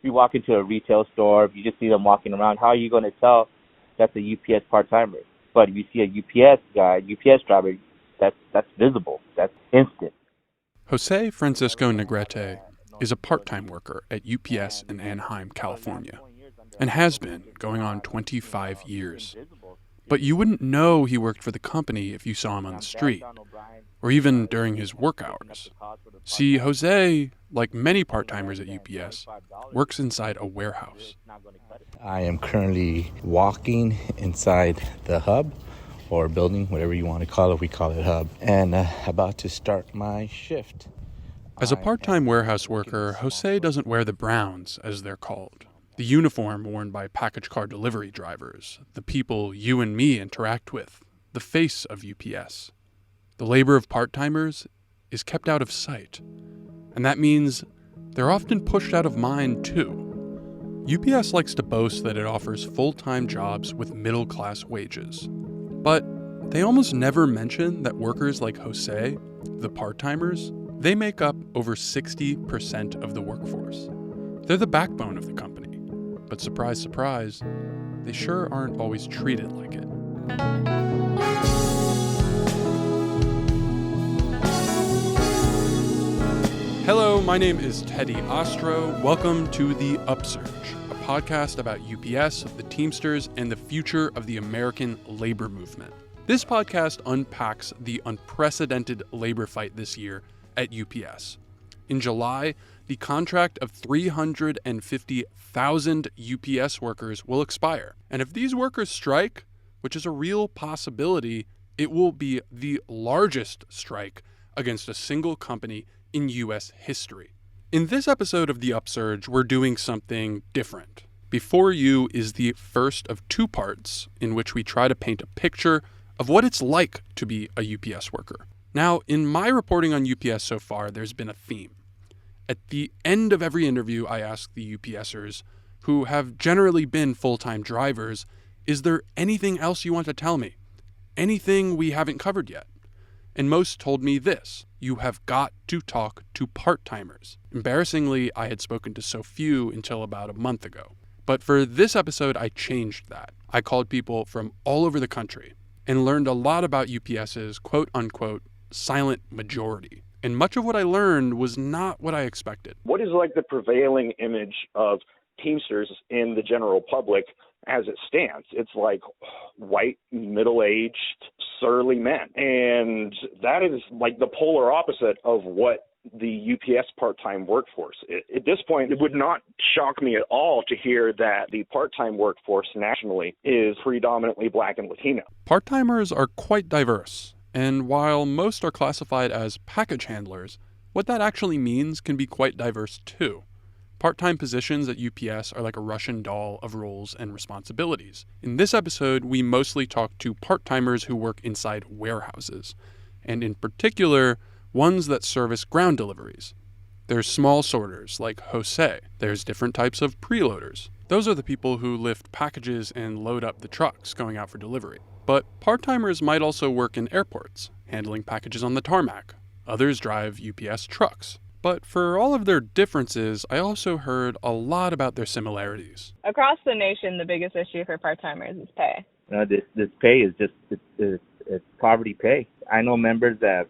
you walk into a retail store, if you just see them walking around, how are you going to tell that's a UPS part-timer? But if you see a UPS guy, UPS driver, that's visible. That's instant. Jose Francisco Negrete is a part-time worker at UPS in Anaheim, California, and has been going on 25 years. But you wouldn't know he worked for the company if you saw him on the street, or even during his work hours. See, Jose, like many part-timers at UPS, works inside a warehouse. I am currently walking inside the hub, or building, whatever you want to call it. We call it hub, and about to start my shift. As a part-time warehouse worker, Jose doesn't wear the browns, as they're called. The uniform worn by package car delivery drivers, the people you and me interact with, the face of UPS. The labor of part-timers is kept out of sight, and that means they're often pushed out of mind too. UPS likes to boast that it offers full-time jobs with middle-class wages, but they almost never mention that workers like Jose, the part-timers, they make up over 60% of the workforce. They're the backbone of the company. But surprise, surprise, they sure aren't always treated like it. Hello, my name is Teddy Ostro. Welcome to the Upsurge, a podcast about UPS, the Teamsters, and the future of the American labor movement. This podcast unpacks the unprecedented labor fight this year at UPS. In July, the contract of 350,000 UPS workers will expire. And if these workers strike, which is a real possibility, it will be the largest strike against a single company in U.S. history. In this episode of The Upsurge, we're doing something different. Before you is the first of two parts in which we try to paint a picture of what it's like to be a UPS worker. Now, in my reporting on UPS so far, there's been a theme. At the end of every interview, I ask the UPSers, who have generally been full-time drivers, is there anything else you want to tell me? Anything we haven't covered yet? And most told me this: you have got to talk to part-timers. Embarrassingly, I had spoken to so few until about a month ago. But for this episode, I changed that. I called people from all over the country and learned a lot about UPS's quote-unquote silent majority. And much of what I learned was not what I expected. What is like the prevailing image of Teamsters in the general public as it stands? It's like white, middle-aged, surly men. And that is like the polar opposite of what the UPS part-time workforce is. At this point, it would not shock me at all to hear that the part-time workforce nationally is predominantly Black and Latino. Part-timers are quite diverse. And while most are classified as package handlers, what that actually means can be quite diverse too. Part-time positions at UPS are like a Russian doll of roles and responsibilities. In this episode, we mostly talk to part-timers who work inside warehouses, and in particular, ones that service ground deliveries. There's small sorters like Jose. There's different types of preloaders. Those are the people who lift packages and load up the trucks going out for delivery. But part-timers might also work in airports, handling packages on the tarmac. Others drive UPS trucks. But for all of their differences, I also heard a lot about their similarities. Across the nation, the biggest issue for part-timers is pay. This pay is just it's poverty pay. I know members that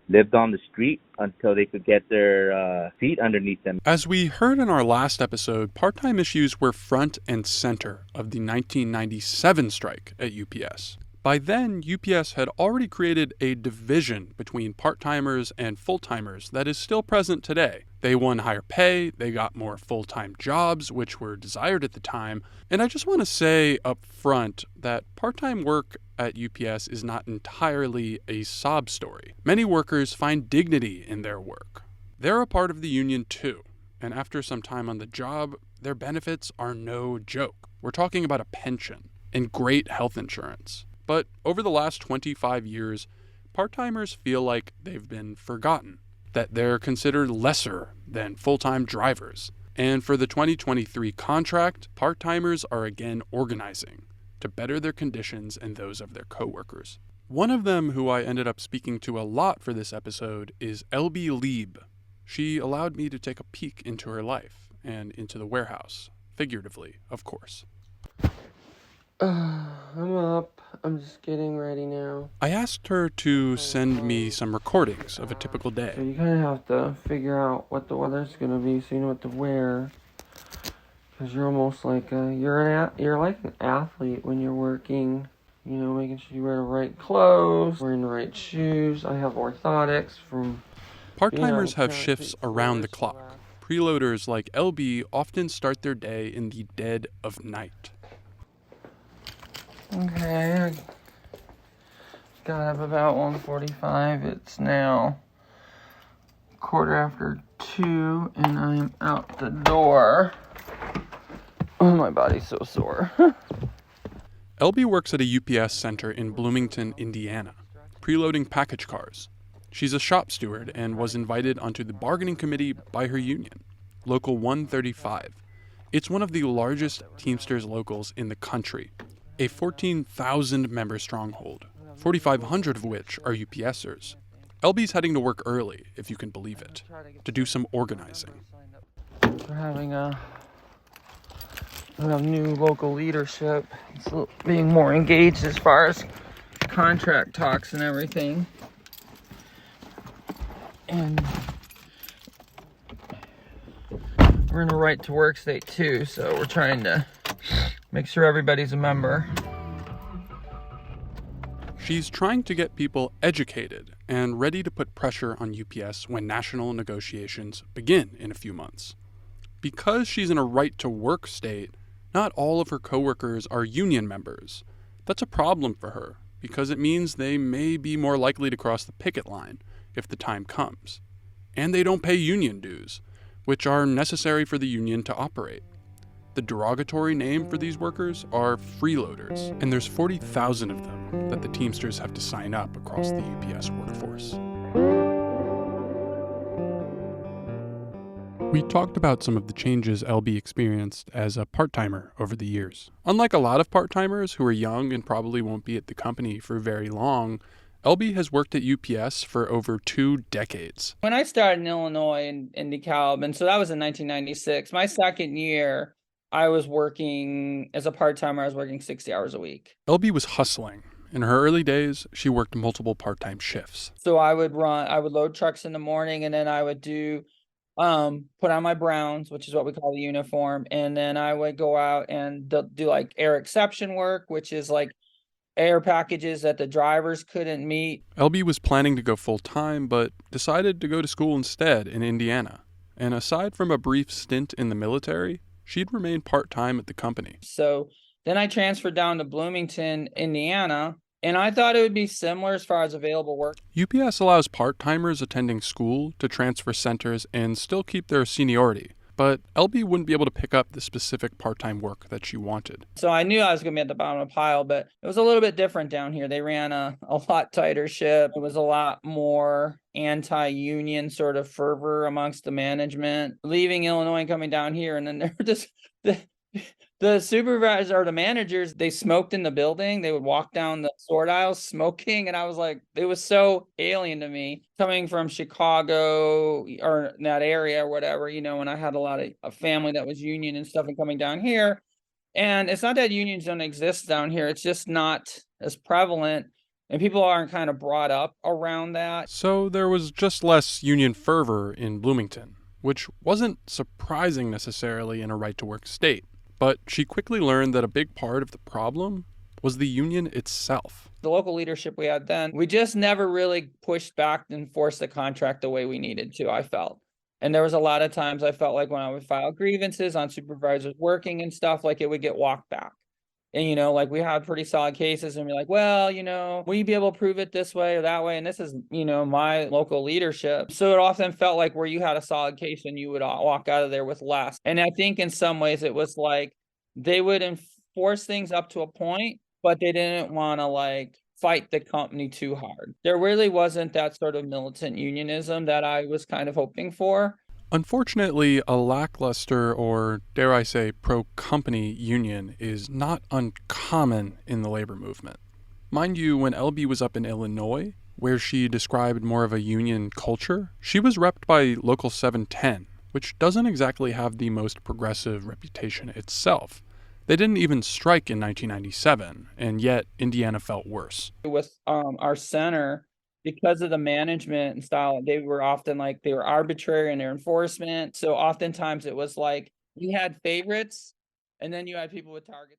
lived on the street until they could get their feet underneath them. As we heard in our last episode, part-time issues were front and center of the 1997 strike at UPS. By then, UPS had already created a division between part-timers and full-timers that is still present today. They won higher pay, they got more full-time jobs, which were desired at the time, and I just want to say up front that part-time work at UPS is not entirely a sob story. Many workers find dignity in their work. They're a part of the union too, and after some time on the job, their benefits are no joke. We're talking about a pension and great health insurance. But over the last 25 years, part-timers feel like they've been forgotten, that they're considered lesser than full-time drivers. And for the 2023 contract, part-timers are again organizing to better their conditions and those of their coworkers. One of them who I ended up speaking to a lot for this episode is Elbe Lieb. She allowed me to take a peek into her life, and into the warehouse, figuratively, of course. I'm up. I'm just getting ready now. I asked her to send me some recordings of a typical So day. you kind of have to figure out what the weather's gonna be, so you know what to wear. Cause you're almost like you're like an athlete when you're working. You know, making sure you wear the right clothes, wearing the right shoes. I have orthotics from. Part-timers have shifts around the clock. Preloaders like Elbe often start their day in the dead of night. Okay, I got up about 1:45. It's now 2:15, and I'm out the door. Oh, my body's so sore. Elbe works at a UPS center in Bloomington, Indiana, preloading package cars. She's a shop steward and was invited onto the bargaining committee by her union, Local 135. It's one of the largest Teamsters locals in the country, a 14,000-member stronghold, 4,500 of which are UPSers. Elbe's heading to work early, if you can believe it, to do some organizing. We have new local leadership. It's being more engaged as far as contract talks and everything. And we're in a right to work state too, so we're trying to make sure everybody's a member. She's trying to get people educated and ready to put pressure on UPS when national negotiations begin in a few months. Because she's in a right to work state, not all of her coworkers are union members. That's a problem for her, because it means they may be more likely to cross the picket line if the time comes. And they don't pay union dues, which are necessary for the union to operate. The derogatory name for these workers are freeloaders, and there's 40,000 of them that the Teamsters have to sign up across the UPS workforce. We talked about some of the changes Elbe experienced as a part-timer over the years. Unlike a lot of part-timers who are young and probably won't be at the company for very long, Elbe has worked at UPS for over 2 decades. When I started in Illinois in DeKalb, and so that was in 1996, my second year, I was working as a part-timer. I was working 60 hours a week. Elbe was hustling. In her early days, she worked multiple part-time shifts. So I would load trucks in the morning, and then I would put on my Browns, which is what we call the uniform. And then I would go out and do like air exception work, which is like air packages that the drivers couldn't meet. Elbe was planning to go full-time, but decided to go to school instead in Indiana. And aside from a brief stint in the military, she'd remain part-time at the company. So then I transferred down to Bloomington, Indiana, and I thought it would be similar as far as available work. UPS allows part-timers attending school to transfer centers and still keep their seniority, but Elbe wouldn't be able to pick up the specific part-time work that she wanted. So I knew I was going to be at the bottom of the pile, but it was a little bit different down here. They ran a lot tighter ship. It was a lot more anti-union sort of fervor amongst the management. Leaving Illinois and coming down here, and then there were just the supervisor or the managers, they smoked in the building. They would walk down the sort aisles smoking. And I was like, it was so alien to me coming from Chicago or that area or whatever, you know, and I had a lot of family that was union and stuff and coming down here. And it's not that unions don't exist down here. It's just not as prevalent. And people aren't kind of brought up around that. So there was just less union fervor in Bloomington, which wasn't surprising necessarily in a right-to-work state. But she quickly learned that a big part of the problem was the union itself. The local leadership we had then, we just never really pushed back and forced the contract the way we needed to, I felt. And there was a lot of times I felt like when I would file grievances on supervisors working and stuff, like it would get walked back. And, you know, like we had pretty solid cases and we're like, well, you know, will you be able to prove it this way or that way? And this is, you know, my local leadership. So it often felt like where you had a solid case and you would walk out of there with less. And I think in some ways it was like they would enforce things up to a point, but they didn't want to like fight the company too hard. There really wasn't that sort of militant unionism that I was kind of hoping for. Unfortunately, a lackluster or, dare I say, pro-company union is not uncommon in the labor movement. Mind you, when Elbe was up in Illinois, where she described more of a union culture, she was repped by Local 710, which doesn't exactly have the most progressive reputation itself. They didn't even strike in 1997, and yet Indiana felt worse. With our center, because of the management and style, they were often like they were arbitrary in their enforcement. So oftentimes it was like you had favorites, and then you had people with targets.